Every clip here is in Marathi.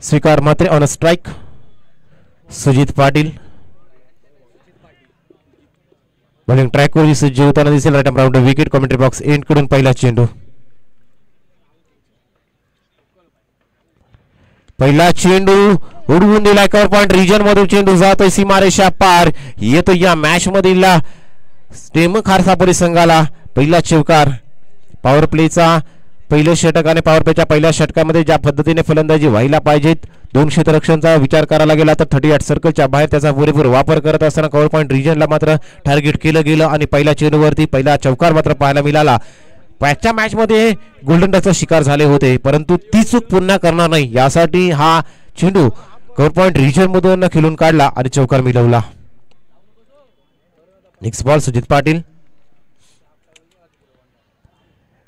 स्वीकार Mhatre on strike. Sujit Patil bowling ट्रॅकवर सज्ज होताना दिसेल. Right round wicket. Commentary box end कडून पहिला चेंडू. पहिला चेंडू उडवून दिलाय कव्हर पॉइंट रिजन मधून. चेंडू जातोय सीमारेषा पार. येतो या मॅच मधील टीम खारसापुरी संघाला पहिला चौकार. पॉवर प्लेचा पहिलं षटक आणि पॉवर प्लेच्या पहिल्या षटकामध्ये ज्या पद्धतीने फलंदाजी व्हायला पाहिजेत, 2 क्षेत्ररक्षणचा विचार करायला गेला तर 38 सर्कलच्या बाहेर त्याचा पुरेपूर वापर करत असताना कव्हर पॉइंट रिजनला मात्र टार्गेट केलं गेलं आणि पहिल्या चेंडूवरती पहिला चौकार मात्र पाहायला मिळाला. पाचच्या मॅच मध्ये गोल्डन डकचा शिकार झाले होते, परंतु ती चूक पुन्हा करणार नाही यासाठी हा चेंडू कव्हर पॉइंट रिजन मधून खेळून काढला आणि चौकार मिळवला. Next ball Sujit Patil.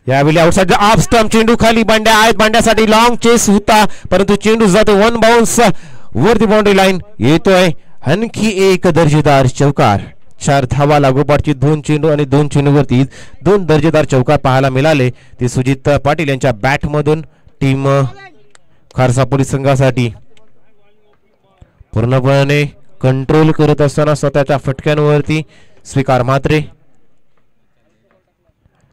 यावेळी आउटसाइड ऑफ स्टंप. चेंडू खाली बांड्या आहेत. बांड्यासाठी लॉंग चेस होता, परंतु चेंडू जातो 1 बाउन्स वरती बाउंड्री लाईन. येतोय आणखी एक दर्जेदार चौकार. 4 धावा लागोपाठची 2 चेंडू आणि 2 चेंडूवरती 2 दर्जेदार चौकार पाहायला मिळाले. ते सुजित पाटील यांच्या बॅट मधून टीम खारसापुरी संघासाठी पूर्णपणे कंट्रोल करत असताना स्वतःच्या फटक्यांवरती स्वीकार मात्रे.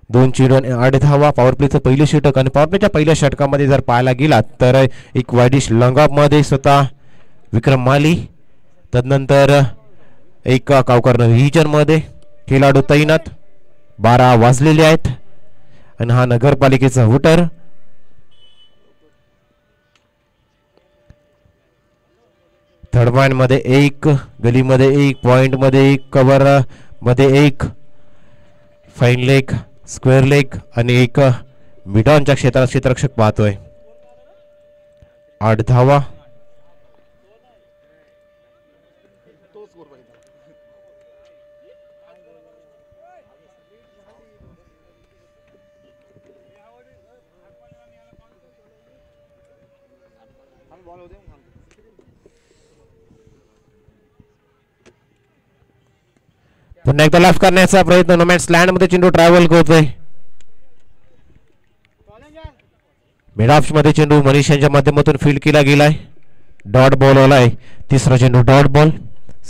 2 चेंडू आणि 8 धावा. पॉवर प्लेचं पहिलं षटक आणि पॉवर प्लेच्या पहिल्या षटकामध्ये जर पाहायला गेला तर एक वाईडिश लॉंग मध्ये स्वतः विक्रम माली, तदनंतर एक कावकर रिजन मध्ये खेळाडू तैनात. 12 वाजलेले आहेत आणि हा नगरपालिकेचा वोटर. थर्ड पॉइंट मध्ये 1, गलीमध्ये 1, पॉइंट मध्ये 1, कव्हर मध्ये 1, फाईन लेग, स्क्वेअर लेग आणि 1 मिडॉनच्या क्षेत्रात क्षेत्ररक्षक पाहतोय. 8 धावा. पुन्हा एकदा लेफ्ट करण्याचा प्रयत्न. नोमॅन्स लँड मध्ये चेंडू ट्रॅव्हल करतोय. मिड ऑफ मध्ये चेंडू मनीष यांच्या माध्यमातून फील्ड केला गेलाय. डॉट बॉल आलाय. तिसरा चेंडू डॉट बॉल.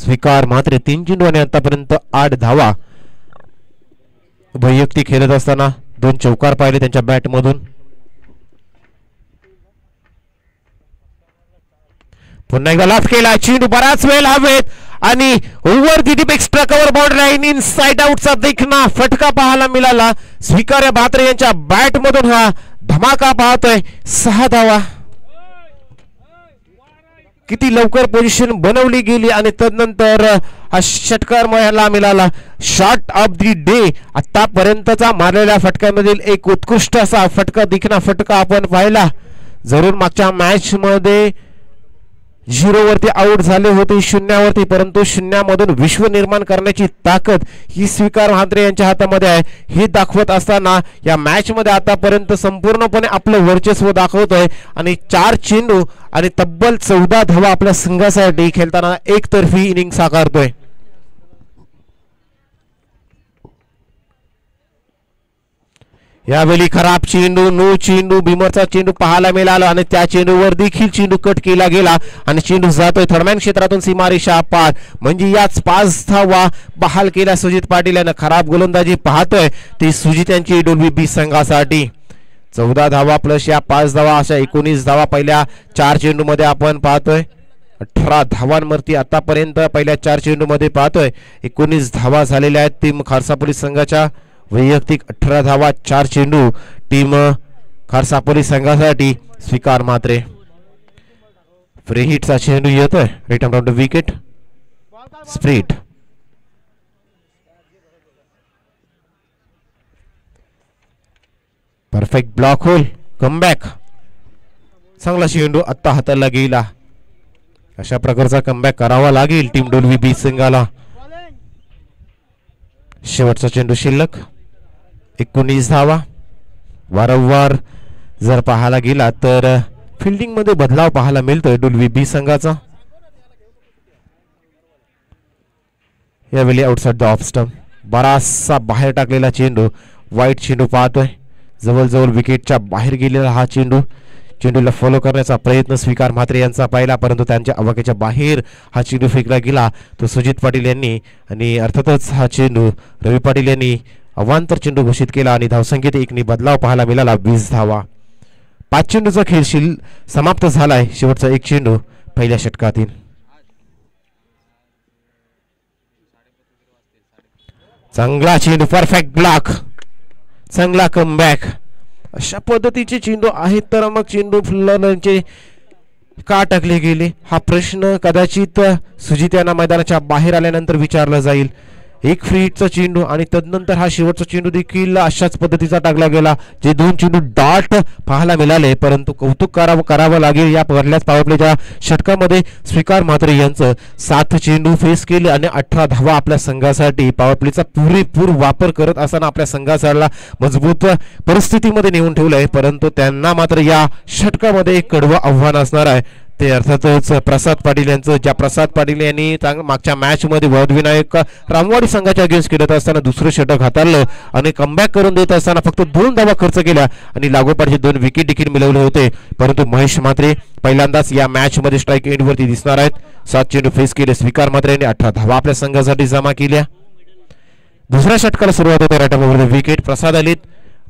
स्वीकार मात्र 3 चेंडू आणि आतापर्यंत 8 धावा. वैयक्तिक खेळत असताना 2 चौकार पाहिले त्यांच्या बॅट मधून. पुन्हा एकदा लाफ केला. चेंडू बराच वेळ हवेत आणि over the deep extra cover boundary line inside आउटचा देखना फटका पाहायला मिळाला. स्वीकार भात्रे यांच्या बॅट मधून हा धमाका पाहतोय. 6 धावा. किती लवकर पोझिशन बनवली गेली आणि तदनंतर हा षटकार मिळाला. शॉट ऑफ दी डे आतापर्यंतचा मारलेल्या फटक्यामधील एक उत्कृष्ट असा फटका दिखना फटका आपण पाहिला. जरूर मागच्या मॅच मध्ये 0 वरती आउट झाले होते 0 वरती, परंतु 0 मधून विश्व निर्माण करण्याची ताकद ही स्वीकार भात्रे यांच्या हातामध्ये आहे. हे दाखवत असताना या मॅच मध्ये आतापर्यंत संपूर्णपणे आपलं वर्चस्व दाखवतोय आणि 4 चेंडू आणि तब्बल 14 धावा आपल्या संघासाठी खेळताना एकतर्फी इनिंग साकारतोय. यावेळी खराब चेंडू, नो चेंडू, भीमरचा चेंडू पाहायला मिळाला आणि त्या चेंडूवर देखील चेंडू कट केला गेला आणि चेंडू जातोय थर्डमॅन क्षेत्रातून सीमारेषा पार. म्हणजे याच 5 धावा बहाल केल्या सुजित पाटील यांना. खराब गोलंदाजी पाहतोय ती सुजित यांची डोल्बी बी संघासाठी. 14 धावा प्लस या 5 धावा अशा 19 धावा पहिल्या 4 चेंडू मध्ये आपण पाहतोय. 18 धावांवरती आतापर्यंत पहिल्या 4 चेंडू मध्ये पाहतोय. 19 धावा झालेल्या आहेत टीम खारसापुरी संघाच्या. वैयक्तिक 18 धावा 4 चेंडू टीम खारसापुरी संघासाठी. स्वीकार मात्रे. फ्री हिटचा चेंडू येतोय. Return round wicket. स्प्रिट. Perfect block hole. कमबॅक. चांगला चेंडू आता हाताला गेला. अशा प्रकारचा कमबॅक करावा लागेल टीम डोल्बी बी संघाला. शेवटचा चेंडू शिल्लक. 19 धावा. वारंवार जर पाहायला गेला तर फिल्डिंग मध्ये बदलाव पाहायला मिळतोय डोल्बी बी संघाचा. यावेळी आउटसाइड द ऑफ स्टंप. बराचसा बाहेर टाकलेला चेंडू. वाईट चेंडू पाहतोय. जवळजवळ विकेटच्या बाहेर गेलेला हा चेंडू. चेंडूला फॉलो करण्याचा प्रयत्न स्वीकार म्हात्रे यांचा पाहिला, परंतु त्यांच्या अवाक्याच्या बाहेर हा चेंडू फेकला गेला तो सुजित पाटील यांनी, आणि अर्थातच हा चेंडू रवी पाटील यांनी अवांतर चेंडू घोषित केला आणि धावसंख्येत एकनी बदलाव पाहायला मिळाला. 20 धावा. 5 चेंडूचा खेळ समाप्त झालाय. शेवटचा एक चेंडू पहिल्या षटकातील. चांगला चेंडू, परफेक्ट ब्लॉक, चांगला कमबॅक. अशा पद्धतीचे चेंडू आहेत तर मग चेंडू फुलरचे का टाकले गेले हा प्रश्न कदाचित सुजित यांना मैदानाच्या बाहेर आल्यानंतर विचारला जाईल. एक फ्री हिटचा चेंडू आणि तदनंतर हा शेवटचा चेंडू देखील अशाच पद्धतीचा टाकला गेला. जे 2 चेंडू डॉट पाहायला मिळाले, परंतु कौतुक करावं लागेल या पहिल्याच पॉवर प्लेच्या षटकामध्ये स्वीकार म्हात्रे यांचं 7 चेंडू फेस केले आणि 18 धावा आपल्या संघासाठी. पॉवर प्लेचा पुरेपूर वापर करत असताना आपल्या संघाला मजबूत परिस्थितीमध्ये नेऊन ठेवलंय, परंतु त्यांना मात्र या षटकामध्ये एक कडवं आव्हान असणार आहे. ते अर्थातच प्रसाद पाटील यांचं, ज्या प्रसाद पाटील यांनी मागच्या मॅच मध्ये वडविनायक रामवाडी संघाच्या अगेन्स्ट खेळत असताना दुसरं षटक हाताळलं आणि कमबॅक करून देत असताना फक्त 2 धावा खर्च केल्या आणि लागोपाठचे 2 विकेट देखील मिळवले होते. परंतु महेश म्हात्रे पहिल्यांदाच या मॅच मध्ये स्ट्राईक एंड वरती दिसणार आहेत. 7 चेंडू फेस केले स्वीकार म्हात्रे यांनी 18 धावा आपल्या संघासाठी जमा केल्या. दुसऱ्या षटकाला सुरुवात होते. राईट विकेट प्रसाद आलीत.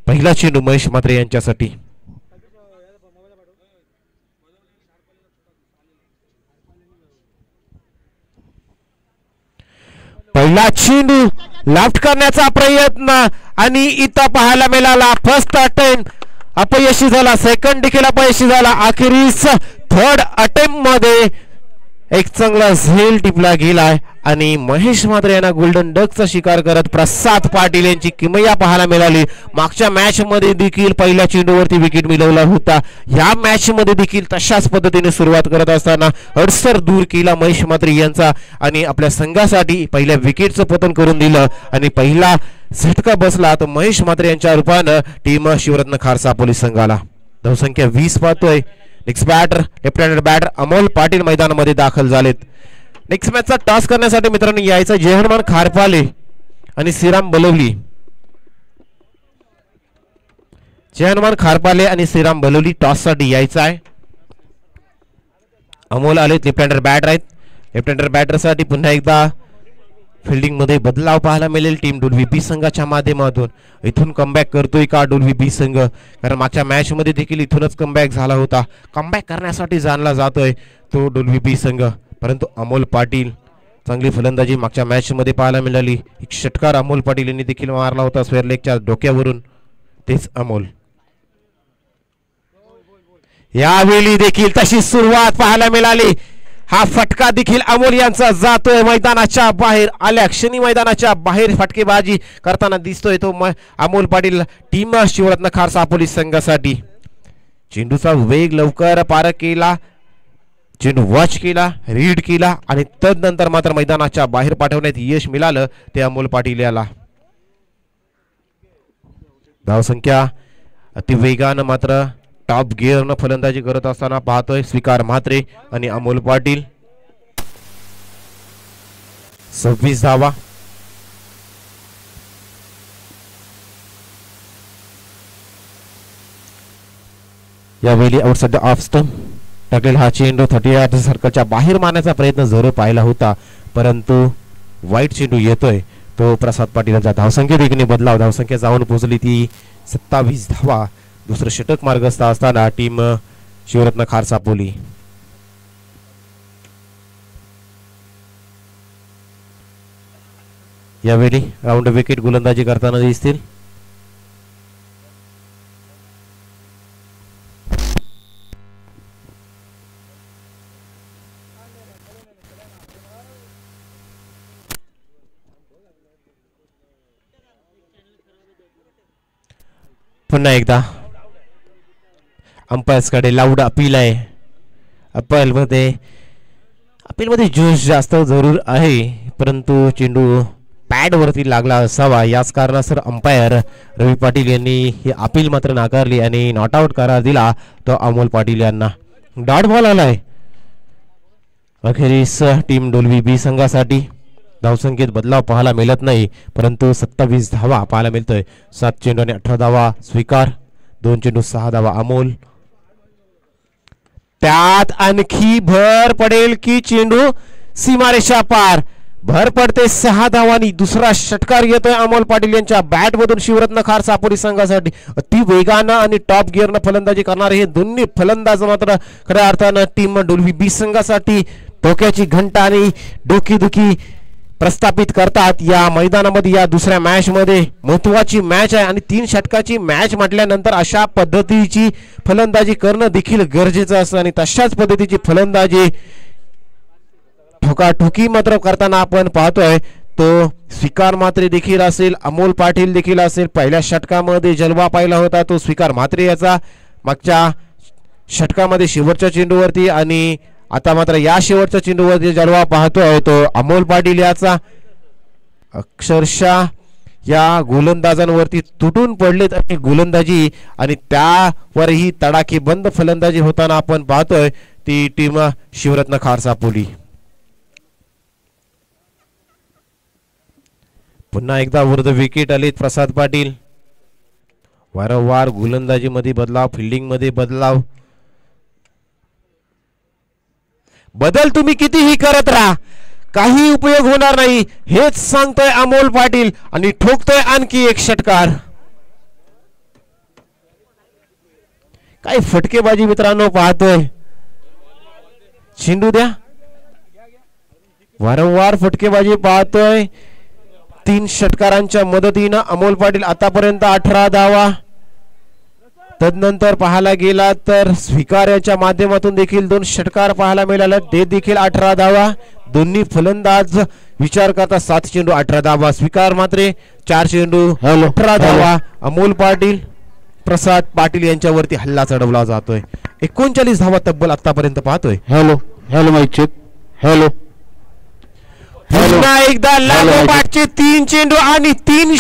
पहिला चेंडू महेश म्हात्रे यांच्यासाठी. पहिला चेंडू लाफ्ट करण्याचा प्रयत्न आणि इथं पाहायला मिळाला फर्स्ट अटेम्प्ट अपयशी झाला, सेकंड देखील अपयशी झाला. अखेरीस थर्ड अटेम्प्ट मध्ये एक चांगला झेल टिपला गेलाय आणि महेश म्हात्रे यांना गोल्डन डकचा शिकार करत प्रसाद पाटील यांची किमया पाहायला मिळाली. मागच्या मॅच मध्ये देखील पहिल्या चेंडूवरती विकेट मिळवला होता. या मॅच मध्ये देखील तशाच पद्धतीने सुरुवात करत असताना अडसर दूर केला महेश म्हात्रे यांचा आणि आपल्या संघासाठी पहिल्या विकेटचं पतन करून दिलं आणि पहिला झटका बसला तर महेश म्हात्रे यांच्या रूपानं टीम शिवरत्न खारसा पोलीस संघाला. धावसंख्या 20 पाहतोय. Next batter left handed batter Amol Patil मैदानामध्ये दाखल झालेत. नेक्स्ट मॅचचा टॉस करण्यासाठी मित्रांनो यायचा जय हनुमान खारपाले आणि श्रीराम बलवली. जय हनुमान खारपाले आणि श्रीराम बलवली टॉस साठी यायचा आहे. अमोल आलेत, लेफ्ट हँडर बॅटर आहेत. लेफ्ट हँडर बॅटर साठी पुन्हा एकदा फिल्डिंग मध्ये बदलाव पाहायला मिळेल टीम डोल्वी बी संघाच्या माध्यमातून. इथून कमबॅक करतोय का डोल्वी बी संघ, कारण मागच्या मॅच मध्ये देखील इथूनच कमबॅक झाला होता. कमबॅक करण्यासाठी जाणला जातोय तो डोल्वी बी संघ, परंतु अमोल पाटील चांगली फलंदाजी मागच्या मॅच मध्ये पाहायला मिळाली. एक षटकार अमोल पाटील यांनी देखील मारला होता स्क्वेअर लेगच्या डोक्यावरून. तेच अमोल यावेळी देखील तशी सुरुवात पाहायला मिळाली. हा फटका देखील अमोल यांचा जातोय मैदानाच्या बाहेर. आल्या क्षणी मैदानाच्या बाहेर फटकेबाजी करताना दिसतोय तो अमोल पाटील टीम शिवरत्न खारसा पोलीस संघासाठी. चेंडूचा वेग लवकर पार केला, चेंडू वॉच केला, रीड केला आणि तदनंतर मात्र मैदानाच्या बाहेर पाठवण्यात यश मिळालं ते अमोल पाटील याला. धावसंख्या अतिवेगानं मात्र टॉप गिअर न फलंदाजी करत असताना पाहतोय स्वीकार म्हात्रे आणि अमोल पाटील. 26 धावा. यावेळी आउटसाइड ऑफ स्टंप टाकेल हा चेंडू 38 सर्कलच्या बाहेर मारण्याचा प्रयत्न जरूर पाहिला होता, परंतु वाईट चेंडू येतोय तो प्रसाद पाटील यांच्या. धावसंख्येत एकने बदलाव, धावसंख्या जाऊन पोहोचली ती 27 धावा. दुसरं षटक मार्गस्थ असताना टीम शिवरत्न खारसा पोली. यावेळी राऊंड विकेट गोलंदाजी करताना दिसतील. पुन्हा एकदा अंपायर्स कडे लाऊड अपील आहे. अपील मध्ये जोश जास्त जरूर आहे, परंतु चेंडू पॅड वरती लागला असावा याच कारणासर अंपायर रवी पाटील यांनी ही अपील मात्र नाकारली आणि नॉट आउट करार दिला तो अमोल पाटील यांना. डॉट बॉल आलाय अखेरीस टीम डोल्वी बी संघासाठी. धावसंख्येत बदलाव पाहायला मिळत नाही, परंतु 27 धावा पाहायला मिळतोय. 7 चेंडू आणि 18 धावा स्वीकार, 2 चेंडू 6 धावा अमोल. त्यात आणखी भर पडेल की चेंडू सीमारेषा पार. भर पडते 6 धावांनी. दुसरा षटकार येतोय अमोल पाटील यांच्या बॅट मधून शिवरत्न खार सापोली संघासाठी. अति वेगानं आणि टॉप गिअरनं फलंदाजी करणारे हे दोन्ही फलंदाज मात्र खऱ्या अर्थानं टीम डोलवी बी संघासाठी डोक्याची घंटा आणि डोकीदुखी प्रस्थापित करतात या मैदानामध्ये. या दुसऱ्या मॅच मध्ये महत्वाची मॅच आहे आणि 3 षटकाची मॅच म्हटल्यानंतर अशा पद्धतीची फलंदाजी करणं देखील गरजेचं असतं आणि तशाच पद्धतीची फलंदाजी ठोकाठोकी मात्र करताना आपण पाहतोय. तो स्वीकार म्हात्रे देखील असेल, अमोल पाटील देखील असेल. पहिल्या षटकामध्ये जलवा पाहिला होता तो स्वीकार म्हात्रे याचा मागच्या षटकामध्ये शेवटच्या चेंडूवरती आणि आता मात्र या शेवटच्या चेंडूवरती जलवा पाहतोय तो अमोल पाटील याचा. अक्षरशः या गोलंदाजांवरती तुटून पडलेत आणि गोलंदाजी आणि त्यावरही तडाखी बंद फलंदाजी होताना आपण पाहतोय ती टीम शिवरत्न खार सापोली. पुन्हा एकदा वरद विकेट आलीत प्रसाद पाटील. वारंवार गोलंदाजीमध्ये बदलाव, फिल्डिंग मध्ये बदलाव. बदल तुम्ही कितीही करत राहा, काही उपयोग होणार नाही हेच सांगतोय अमोल पाटील आणि ठोकतोय आणखी एक षटकार. काय फटकेबाजी मित्रांनो पाहतोय. चेंडू द्या. वारंवार फटकेबाजी पाहतोय. 3 षटकारांच्या मदतीनं अमोल पाटील आतापर्यंत 18 धावा. तदनंतर पाहायला गेला तर स्वीकाराच्या माध्यमातून देखील 2 षटकार पाहायला मिळाले, ते देखील 18 धावा. दोन्ही फलंदाज विचार करता 7 चेंडू 18 धावा. स्वीकार मात्र 4 चेंडू 18 धावा. अमोल पाटील प्रसाद पाटील यांच्यावरती हल्ला चढवला जातोय. 39 धावा तब्बल आतापर्यंत पाहतोय. Hello hello mike check. Hello पुन्हा एकदा लागोपाठचे 3 चेंडू आणि 3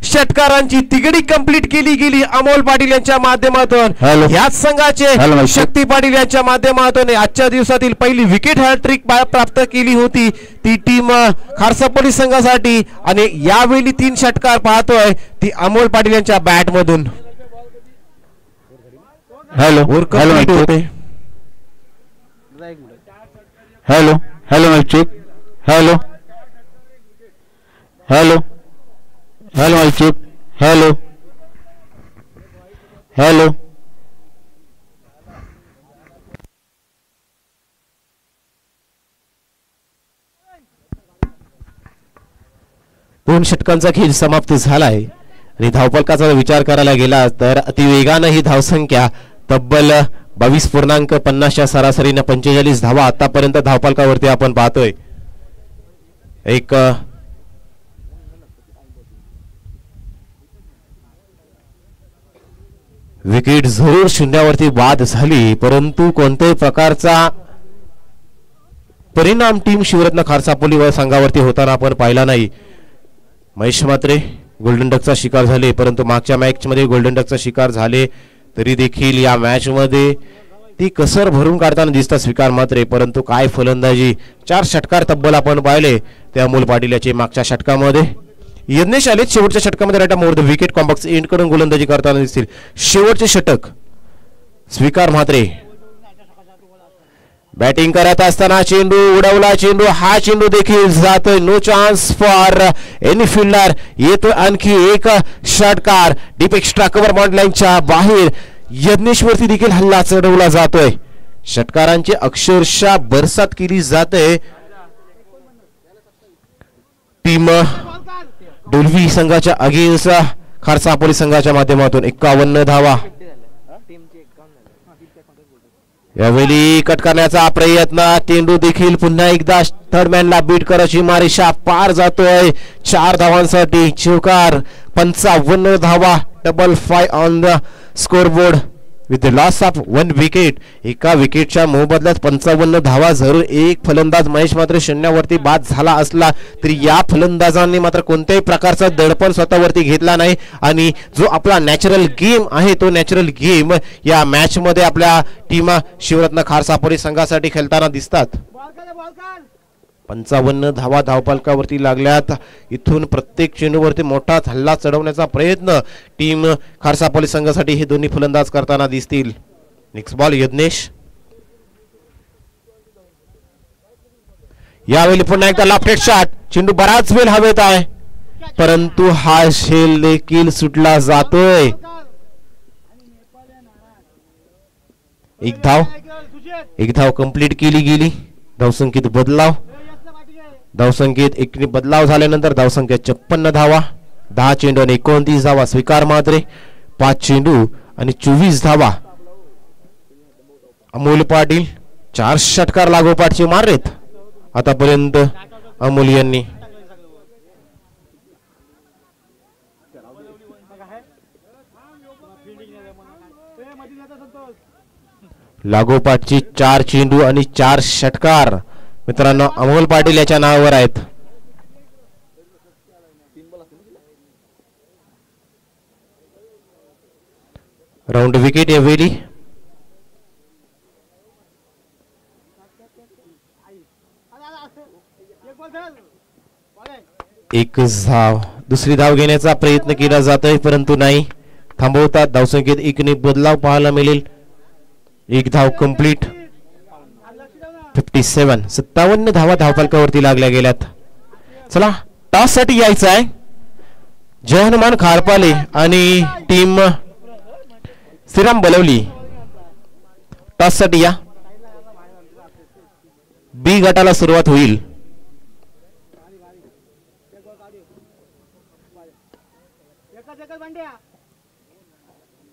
षटकारांची तिगडी कंप्लीट केली गेली अमोल पाटील यांच्या माध्यमातून. याच संघाचे शक्ती पाटील यांच्या माध्यमातून आजच्या दिवसातील पहिली विकेट हॅट्रिक प्राप्त केली होती ती टीम खारसापोली संघासाठी आणि यावेळी 3 षटकार पाहतोय ती अमोल पाटील यांच्या बॅट मधून. Hello hello hello mike check. Hello hello hello mike check. Hello hello 2 षटकांचा खेळ समाप्त झालाय आणि धावफलकाचा विचार करायला गेला तर अतिवेगानं ही धावसंख्या तब्बल 22.50च्या सरासरीने 45 धावा आतापर्यंत धावफलकावरती आपण पाहतोय. एक विकेट जरूर शून्यावरती बाद झाली परंतु कोणत्याही प्रकारचा परिणाम टीम शिवरत्न खारसापोली व संघावरती होताना आपण पाहिला नाही. महेश म्हात्रे गोल्डन डकचा शिकार झाले परंतु मागच्या मॅच मध्ये गोल्डन डकचा शिकार झाले तरी देखील या मॅच मध्ये ती कसर भरून काढताना दिसतात स्वीकार म्हात्रे. परंतु काय फलंदाजी 4 षटकार तब्बल आपण पाहिले ते अमोल पाटील याचे. मागच्या षटकामध्ये यज्ञेश आले शेवटच्या षटकामध्ये राईट मोर द विकेट कॉम्बॅक्स एंड कडून गोलंदाजी करताना दिसतील. शेवटचे षटक स्वीकार म्हात्रे बॅटिंग करत असताना चेंडू उडवला. चेंडू हा चेंडू देखील जातोय. No chance for any fielder. येतोय आणखी एक षटकार डीप एक्स्ट्रा कव्हर बॉन्ड लाईनच्या बाहेर. यज्ञेश्वरती देखील हल्ला चढवला जातोय. षटकारांची अक्षरशः बरसात केली जाते टीम डोलवी संघाच्या अगेन्स्ट खारसापोली संघाच्या माध्यमातून. 51 धावा यावेळी कट करण्याचा प्रयत्न. चेंडू देखील पुन्हा एकदा थर्डमॅनला बीट करत सीमारेषा पार जातोय. 4 धावांसाठी चौकार. 55 धावा. Double 5 on the scoreboard with the loss of 1 wicket. एका विकेटच्या मोबदल्यात 55 धावा जरूर. एक फलंदाज महेश मात्र शून्यावरती बाद झाला असला तरी या फलंदाजांनी मात्र कोणत्याही प्रकारचा दडपण स्वतःवरती घेतला नाही आणि जो आपला नॅचरल गेम आहे तो नॅचरल गेम या मॅच मध्ये आपल्या टीम शिवरत्न खारसापोली संघासाठी खेळताना दिसतात. 55 धावा धावफलकावरती लागल्यात. इथून प्रत्येक चेंडूवरती मोठा हल्ला चढवण्याचा प्रयत्न टीम खारसापोली संघासाठी हे दोन्ही फलंदाज करताना दिसतील. नेक्स्ट बॉल यज्ञेश यावेळी पुन्हा एकदा लॉफ्टेड शॉट. चेंडू बराच वेळ हवेत आहे परंतु हा शेल देखील सुटला जातोय. एक धाव कंप्लीट केली गेली. धावसंख्येत बदलाव. धावसंख्येत एक बदलाव झाल्यानंतर धावसंख्या 56 धावा. 10 चेंडू आणि 29 धावा स्वीकार मात्रे. 5 चेंडू आणि 24 धावा. अमोल पाटील 4 षटकार लागोपाठचे मारलेत आतापर्यंत अमोल यांनी. लागोपाठचे 4 चेंडू आणि 4 षटकार मित्रांनो अमोल पाटील याच्या नावावर आहेत. राऊंड विकेट यावेळी. एक धाव. दुसरी धाव घेण्याचा प्रयत्न केला जातोय परंतु नाही थांबवतात. धावसंख्येत एकने बदलाव पाहायला मिळेल. एक धाव कंप्लीट. 57 धावा धावफलकावरती लागल्या गेल्यात. चला टॉस साठी यायचं आहे. जय हनुमान खारपाले आणि टीम श्रीराम बलवली टॉस साठी या. बी गटाला सुरुवात होईल.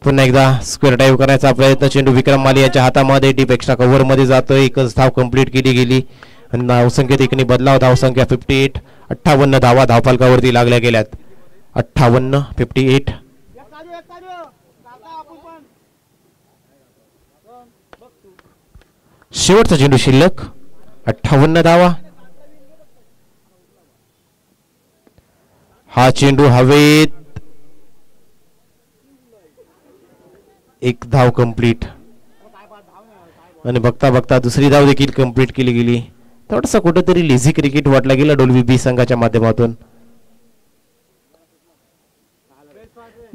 पुन्हा एकदा स्क्वेअर ड्राईव्ह करण्याचा प्रयत्न. चेंडू विक्रम माली याच्या हातामध्ये. डीप एक्स्ट्रा कव्हर मध्ये जातोय. एकच धाव कंप्लीट केली गेली आणि धावसंख्येत एकने बदलाव. धावसंख्या 58. 58 धावा धावफलकावरती लागल्या गेल्यात. 58. शेवटचा चेंडू शिल्लक. 58 धावा. हा चेंडू हवेत. एक धाव कंप्लीट आणि बघता बघता दुसरी धाव देखील कंप्लीट केली गेली. थोडासा कुठेतरी लेझी क्रिकेट वाटला गेला डोलवी बी संघाच्या माध्यमातून.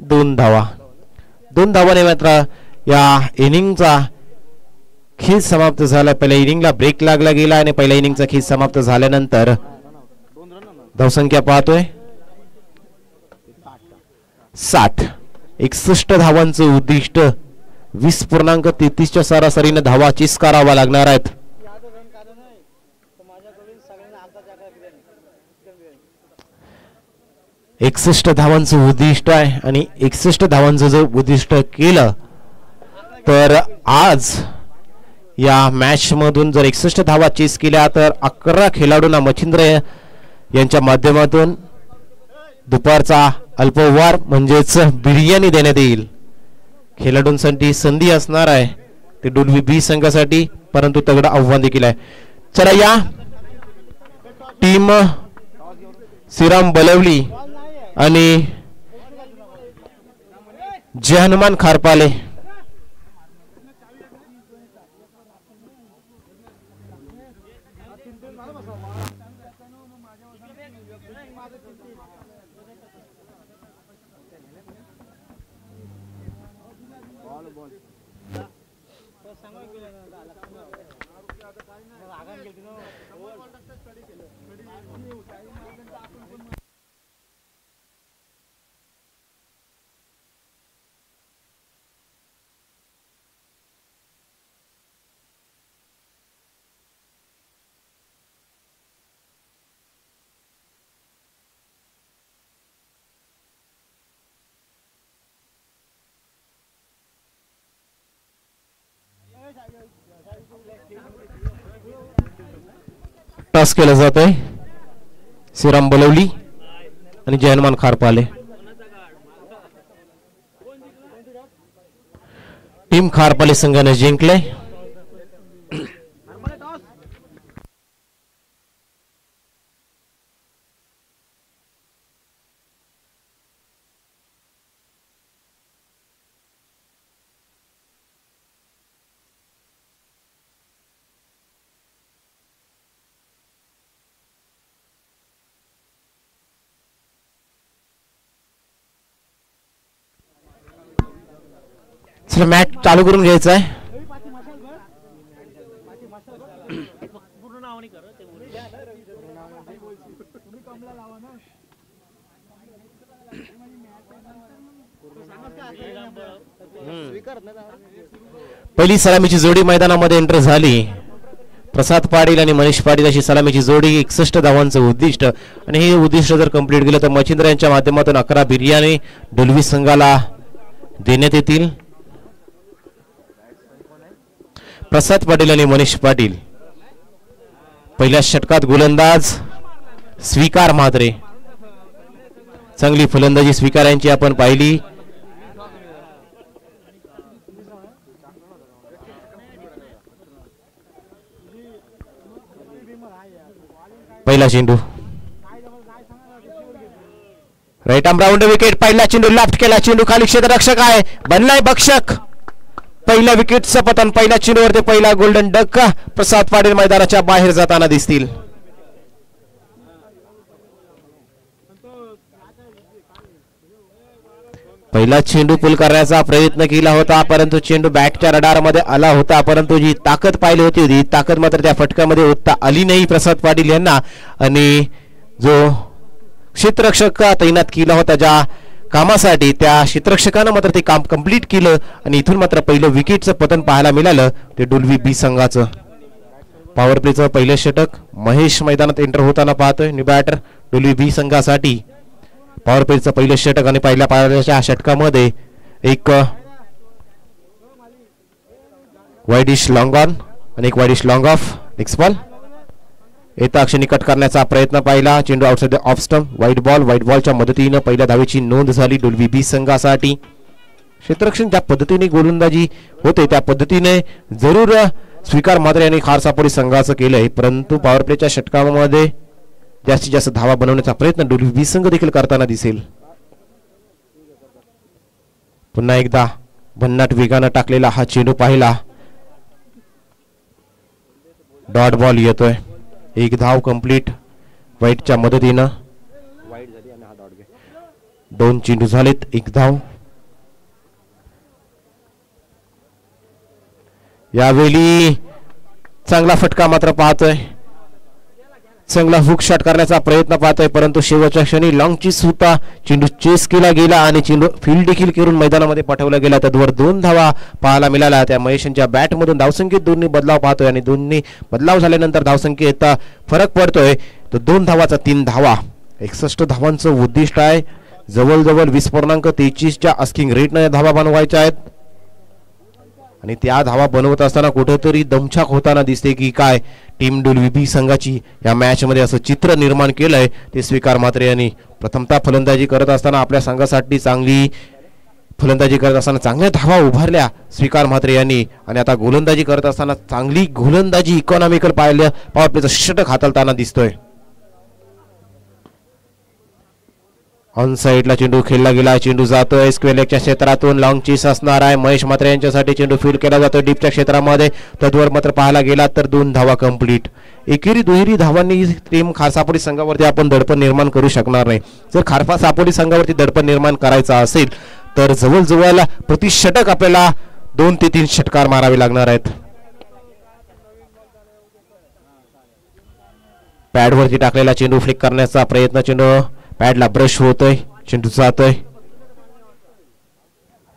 2 धावा. 2 धावाने मात्र या इनिंगचा खेळ समाप्त झाला. पहिल्या इनिंगला ब्रेक लागला गेला आणि पहिल्या इनिंगचा खेळ समाप्त झाल्यानंतर धावसंख्या पाहतोय 60. 61 धावांचं उद्दिष्ट. 20.33च्या सरासरीने धावा चेस करावा लागणार आहेत. 61 धावांचं उद्दिष्ट आहे आणि 61 धावांचं जर उद्दिष्ट केलं तर आज या मॅच मधून जर 61 धावा चेस केल्या तर 11 खेळाडूंना मच्छिंद्र यांच्या माध्यमातून दुपारचा अल्पवार म्हणजेच बिर्याणी देण्यात येईल. खेळाडूंसाठी संधी असणार आहे ते डोलवी बी संघासाठी परंतु तगडं आव्हान देखील आहे. चला या टीम श्रीराम बलवली आणि जय हनुमान खारपाले टॉस केलं जात आहे. श्रीराम बलवली आणि जय हनुमान खारपाले. टीम खारपाले संघाने जिंकले. मॅच चालू करून घ्यायचा आहे. पहिली सलामीची जोडी मैदानामध्ये एंटर झाली. प्रसाद पाटील आणि मनीष पाटील अशी सलामीची जोडी. 61 धावांचं उद्दिष्ट आणि हे उद्दिष्ट जर कंप्लीट केलं तर मच्छिंद्र यांच्या माध्यमातून 11 बिर्याणी डुलवी संघाला देण्यात येतील. प्रसाद पाटील आणि मनीष पाटील पहिल्या षटकात गोलंदाज स्वीकार म्हात्रे. चांगली फलंदाजी स्वीकार यांची आपण पाहिली. पहिला चेंडू राईट आर्म राऊंड विकेट. पहिला चेंडू लेफ्ट केला. चेंडू खाली क्षेत्ररक्षक आहे. बनलाय भक्षक. पहिल्या विकेटचं पतन. पहिल्या चेंडूवरती पहिला गोल्डन डक. प्रसाद पाटील मैदानाच्या बाहेर जाताना दिसतील. पहिला चेंडू पुल करण्याचा प्रयत्न केला होता परंतु चेंडू बॅटच्या रडार मध्ये आला होता परंतु जी ताकद पाहिली होती ती ताकद मात्र त्या फटक्यामध्ये होता आली नाही प्रसाद पाटील यांना. आणि जो क्षेत्ररक्षक तैनात केला होता ज्या कामासाठी त्या क्षेत्ररक्षकानं मात्र ते काम कंप्लीट केलं आणि इथून मात्र पहिलं विकेटचं पतन पाहायला मिळालं ते डुलवी बी संघाचं. पॉवर प्लेचं पहिलं षटक महेश मैदानात एंटर होताना पाहतोय. न्यू बॅटर डुलवी बी संघासाठी पॉवर प्लेचं पहिलं षटक आणि पहिल्या पायाच्या षटकामध्ये एक वाईडिश लॉंग ऑन आणि एक wideish long off. Next ball येता अक्षणी कट करण्याचा प्रयत्न पाहिला. चेंडू outside the off stump. White बॉलच्या मदतीने पहिल्या धावेची नोंद झाली डुलवी बी संघासाठी. क्षेत्ररक्षण ज्या पद्धतीने गोलंदाजी होते त्या पद्धतीने जरूर स्वीकार म्हात्रे यांनी खार सापोली संघाचं केलंय परंतु पॉवर प्लेच्या षटकामध्ये जास्तीत जास्त धावा बनवण्याचा प्रयत्न डुलवी बी संघ देखील करताना दिसेल. पुन्हा एकदा भन्नाट वेगानं टाकलेला हा चेंडू पाहिला. डॉट बॉल येतोय. एक धाव कंप्लीट व्हाईटच्या मदतीनं. दोन चेंडू झालेत. एक धाव. यावेळी चांगला फटका मात्र पाहतोय. चांगला हुक शॉट करण्याचा प्रयत्न पाहतोय परंतु शेवटच्या क्षणी लॉंगची सुता चेंडू चेस केला गेला आणि चेंडू फील्ड देखील करून मैदानामध्ये पाठवला गेला. त्यावर 2 धावा पाहायला मिळाल्या. त्या महेशांच्या बॅटमधून धावसंख्येत दोन्ही बदलाव पाहतोय आणि दोन्ही बदलाव झाल्यानंतर धावसंख्येत फरक पडतोय. तो 2 धावाचा 3 धावा. 61 धावांचं उद्दिष्ट आहे. जवळजवळ 20.33च्या आस्किंग रेटने धावा बनवायच्या आहेत आणि त्या धावा बनवत असताना कुठेतरी दमछाक होताना दिसते की काय टीम डुलवी बी संघाची या मॅच मध्ये असं चित्र निर्माण केलंय ते स्वीकार म्हात्रे यांनी. प्रथमतः फलंदाजी करत असताना आपल्या संघासाठी चांगली फलंदाजी करत असताना चांगल्या धावा उभारल्या स्वीकार म्हात्रे यांनी आणि आता गोलंदाजी करत असताना चांगली गोलंदाजी इकॉनॉमिकल पाहिलं पॉवर प्लेचं षटक हाताळताना दिसतोय. ऑन साइडला चेंडू खेळला गेला. चेंडू जातोय स्क्वेअर लेगच्या क्षेत्रातून. लॉंग चेस असणार आहे. महेश म्हात्रे यांच्यासाठी चेंडू फील्ड केला जातोय डीपच्या क्षेत्रामध्ये. तद्वर मात्र पाहायला गेला तर 2 धावा कंप्लीट. एकेरी दुहेरी धावांनी टीम खार सापोली संघावरती आपण दडपण निर्माण करू शकणार नाही. जर खारफा सापोली संघावरती दडपण निर्माण करायचा असेल तर जवळजवळ प्रति षटक आपल्याला 2 ते 3 षटकार मारावे लागणार आहेत. पॅडवरती टाकलेला चेंडू फ्लिक करण्याचा प्रयत्न. चेंडू पॅडला ब्रश होतोय. चेंडू जातोय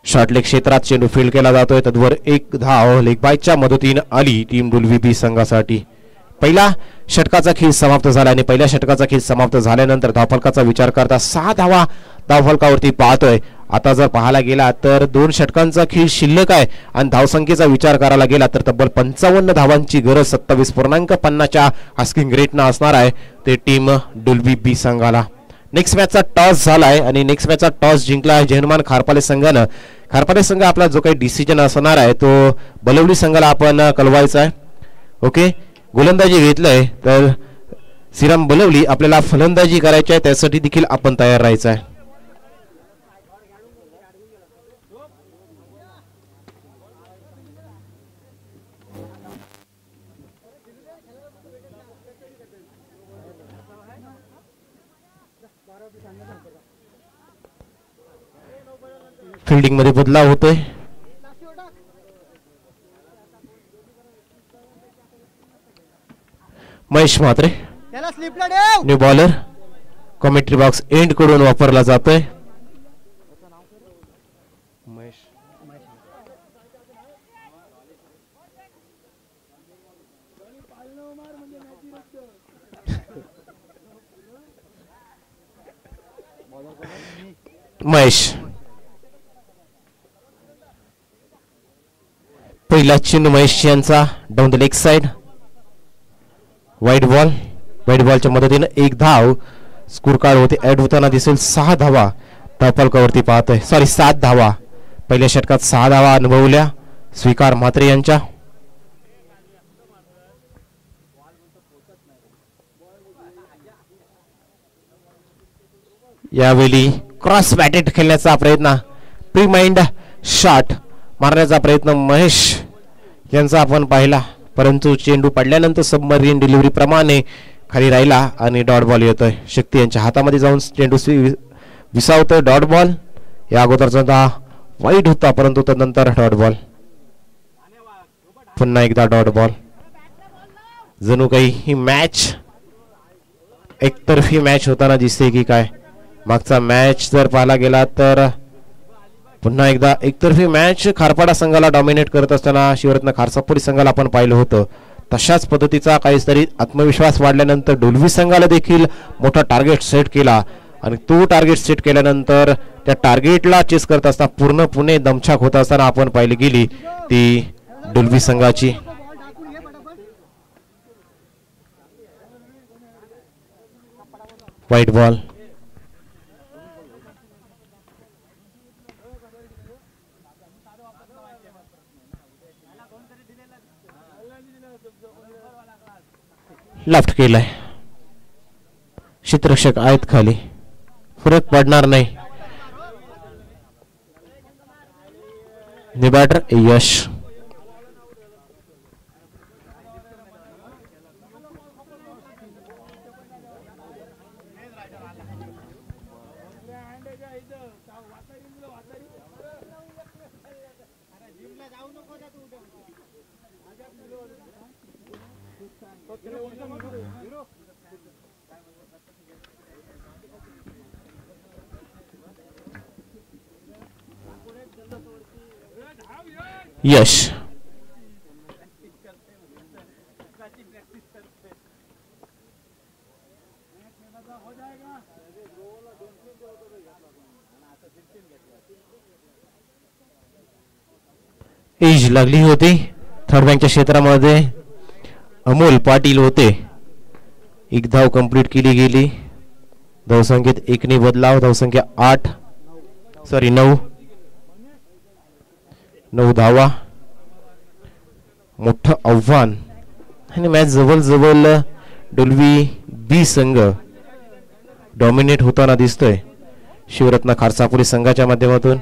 शॉर्ट लेग क्षेत्रात. चेंडू फील्ड केला जातोय. तद्वर 1 धाव लेग बायच्या मदतीने आली टीम डुलवी बी संघासाठी. पहिला षटकाचा खेळ समाप्त झाला आणि पहिल्या षटकाचा खेळ समाप्त झाल्यानंतर धावफलकाचा विचार करता 6 धावा धावफलकावरती पाहतोय. आता जर पाहायला गेला तर 2 षटकांचा खेळ शिल्लक आहे आणि धावसंख्येचा विचार करायला गेला तर तब्बल 55 धावांची गरज 27.50च्या आस्किंग रेटनं असणार आहे ते टीम डुलवी बी संघाला. नेक्स्ट मॅचचा टॉस झालाय आणि नेक्स्ट मॅचचा टॉस जिंकला जयनमान खारपाले संघानं. खारपाले संघ आपला जो काही डिसिजन असणार आहे तो बलवली संघाला आपण कळवायचा आहे. ओके गोलंदाजी घेतलंय तर श्रीराम बलवली आपल्याला फलंदाजी करायची आहे त्यासाठी देखील आपण तयार राहायचं आहे. फिल्डिंग मध्ये बदलाव होतोय. महेश म्हात्रे त्याला स्लिपला ठेव. New bowler commentary box end कडून वापरला जातोय. महेश पहिला चेंडू महेश यांचा डाऊन द लेग साइड. वाईट बॉलच्या मदतीने एक धाव स्कोर कार्ड होते ऍड होताना दिसेल. 6 धावा टॉपलकावरती पाहतोय. सॉरी 7 धावा. पहिल्या षटकात 6 धावा अनुभवल्या स्वीकार म्हात्रे यांच्या. यावेळी क्रॉस बॅटेड खेळण्याचा प्रयत्न प्री माइंड शॉट मारण्याचा प्रयत्न महेश यांचा आपण पाहिला, परंतु चेंडू पडल्यानंतर सबमरीन डिलिव्हरी प्रमाणे खाली राहिला आणि डॉट बॉल येतोय. शक्ती यांच्या हातामध्ये जाऊन चेंडू विसावतोय. डॉट बॉल या अगोदरचा वाईट होता, परंतु त्यानंतर डॉट बॉल. पुन्हा एकदा डॉट बॉल. जणू काही ही मॅच एकतर्फी मॅच होताना दिसते की काय. मागचा मॅच जर पाहायला गेला तर पुन्हा एकदा एकतर्फी मॅच खारपाडा संघाला डॉमिनेट करत असताना शिवरत्न खारसापोली संघाला आपण पाहिलं होतं. तशाच पद्धतीचा काहीतरी आत्मविश्वास वाढल्यानंतर डोलवी संघाला देखील मोठा टार्गेट सेट केला आणि तो टार्गेट सेट केल्यानंतर त्या टार्गेटला चेस करत असताना पूर्णपणे दमछाक होत असताना आपण पाहिली गेली ती डोलवी संघाची. White ball. लेफ्ट केलाय. क्षेत्ररक्षक आहेत खाली, फरक पडणार नाही. बॅटर यश. यश. एज लागली होती थर्ड बँकच्या क्षेत्रामध्ये. अमोल पाटील होते. एक धाव कंप्लीट केली गेली. धावसंख्येत 1 ने बदलाव. धावसंख्या 9 धावा. मोठं आव्हान आणि मॅच जवळ डोलवी बी संघ डॉमिनेट होताना दिसतोय शिवरत्न खारसापोली संघाच्या माध्यमातून.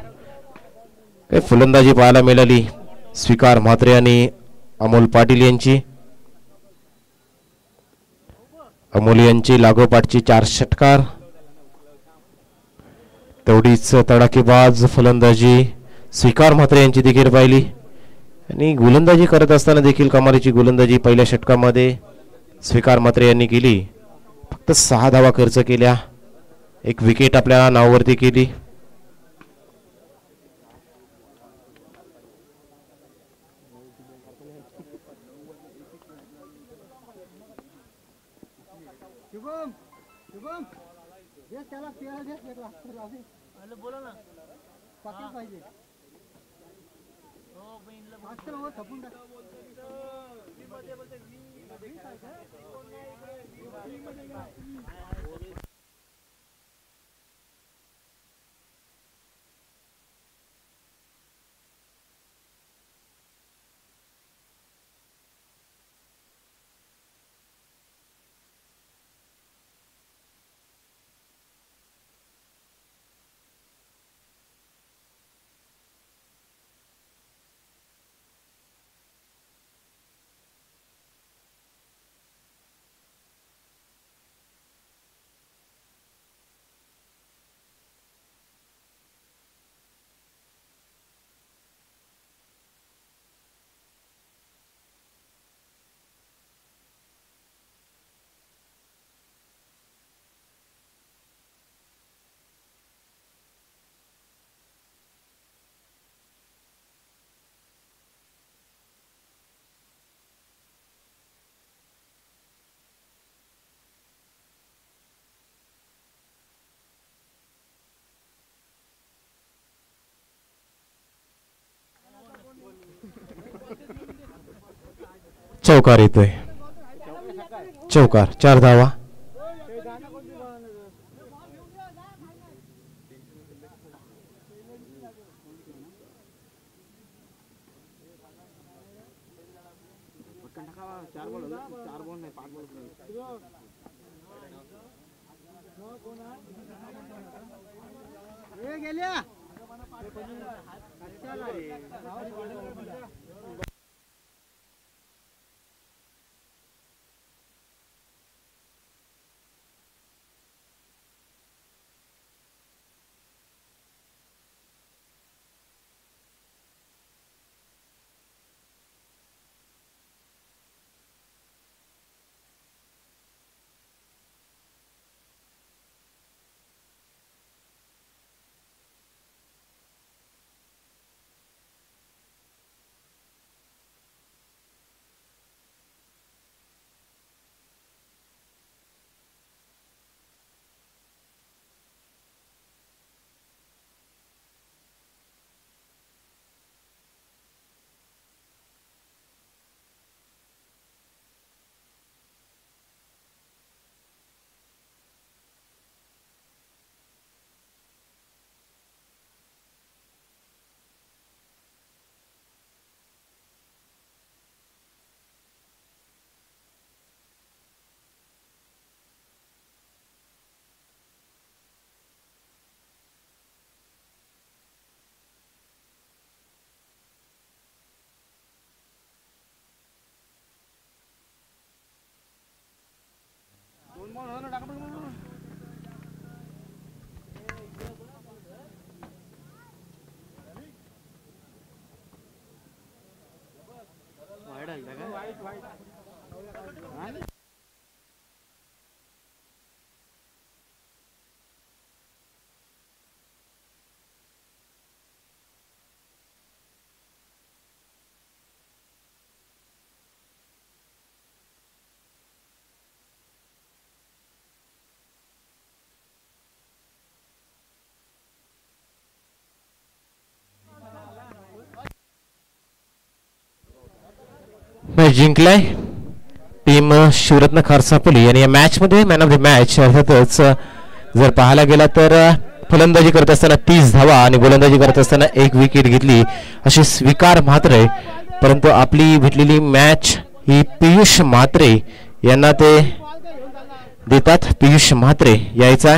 काही फलंदाजी पाहायला मिळाली स्वीकार म्हात्रे आणि अमोल पाटील यांची. अमोल यांची लागोपाठची 4 षटकार. तेवढीच तडाखेबाज फलंदाजी स्वीकार म्हात्रे यांची देखील पाहिली आणि गोलंदाजी करत असताना देखील कमालीची गोलंदाजी पहिल्या षटकामध्ये स्वीकार म्हात्रे यांनी केली. फक्त 6 धावा खर्च केल्या. एक विकेट आपल्या नावावरती केली. बोला ना पाहिजे. चौकार येतोय. चौकार 4 धावा. गेल्या मॅच जिंकलाय टीम शिवरत्न खारसापोली आणि या मॅच मध्ये मॅन ऑफ द मॅच अर्थातच जर पाहायला गेला तर फलंदाजी करत असताना 30 धावा आणि गोलंदाजी करत असताना 1 विकेट घेतली अशी स्वीकार म्हात्रे. परंतु आपली भेटलेली मॅच ही पियुष म्हात्रे यांना ते देतात. पियुष म्हात्रे यायचा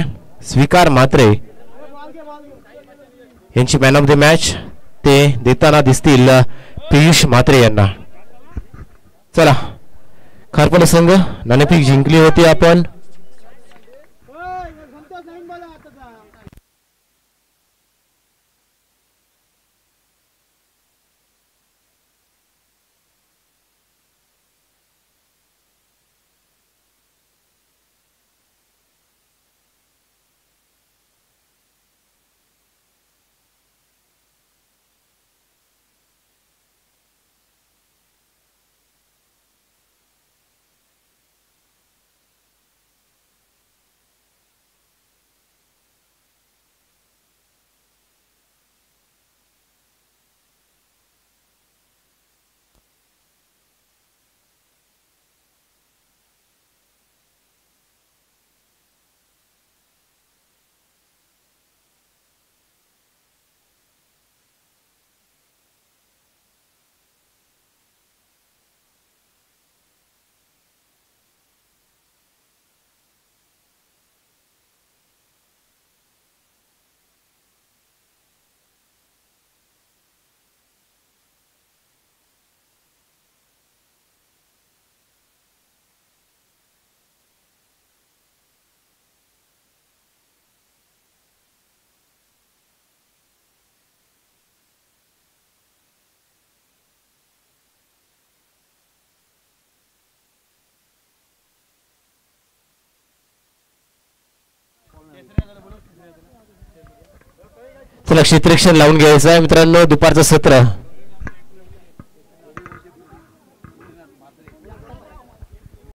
स्वीकार म्हात्रे यांची मॅन ऑफ द मॅच ते देताना दिसतील पियुष म्हात्रे यांना. चला खारपाला संघ नाणेफेक जिंकली होती आपण. चला क्षेत्ररक्षण लावून घ्यायचं आहे मित्रांनो. दुपारचं सत्र